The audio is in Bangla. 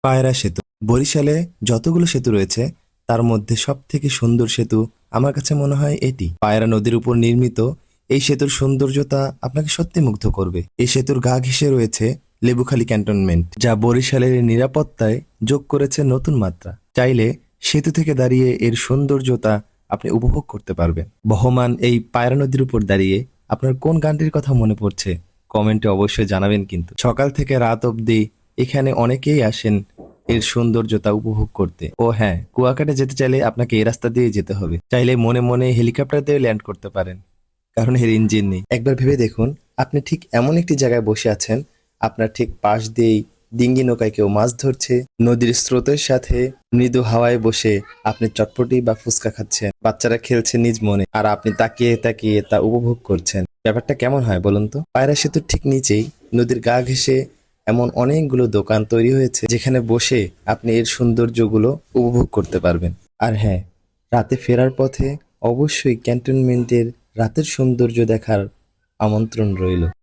পায়রা সেতু বরিশালে যতগুলো সেতু রয়েছে তার মধ্যে সব থেকে সুন্দর সেতু আমার কাছে মনে হয় এটি। পায়রা নদীর উপর নির্মিত এই সেতুর সৌন্দর্যতা আপনাকে সত্যি মুগ্ধ করবে। এই সেতুর গা ঘেঁষে রয়েছে লেবুখালী ক্যান্টনমেন্ট, যা বরিশালের নিরাপত্তায় যোগ করেছে নতুন মাত্রা। চাইলে সেতু থেকে দাঁড়িয়ে এর সৌন্দর্যতা আপনি উপভোগ করতে পারবেন। বহমান এই পায়রা নদীর উপর দাঁড়িয়ে আপনার কোন গানটির কথা মনে পড়ছে কমেন্টে অবশ্যই জানাবেন। কিন্তু সকাল থেকে রাত অবধি এখানে অনেকেই আসেন এর সৌন্দর্যতা উপভোগ করতে। ও হ্যাঁ, কুয়াকাটা যেতে চাইলে আপনাকে এই রাস্তা দিয়ে যেতে হবে। চাইলে মনে মনে হেলিকপ্টার দিয়ে ল্যান্ড করতে পারেন, কারণ এর ইঞ্জিন নেই। একবার ভেবে দেখুন, আপনি ঠিক এমন একটি জায়গায় বসে আছেন, আপনার ঠিক পাশ দিয়েই ডিঙ্গি নৌকায় কেউ মাছ ধরছে, নদীর স্রোতের সাথে মৃদু হাওয়ায় বসে আপনি চটপটি বা ফুচকা খাচ্ছেন, বাচ্চারা খেলছে নিজ মনে, আর আপনি তাকিয়ে তাকিয়ে তা উপভোগ করছেন। ব্যাপারটা কেমন হয় বলুন তো? পায়রা সেতুর ঠিক নিচেই নদীর গা ঘেঁষে এমন অনেকগুলো দোকান তৈরি হয়েছে যেখানে বসে আপনি এর সৌন্দর্যগুলো উপভোগ করতে পারবেন। আর হ্যাঁ, রাতে ফেরার পথে অবশ্যই ক্যান্টনমেন্টের রাতের সৌন্দর্য দেখার আমন্ত্রণ রইল।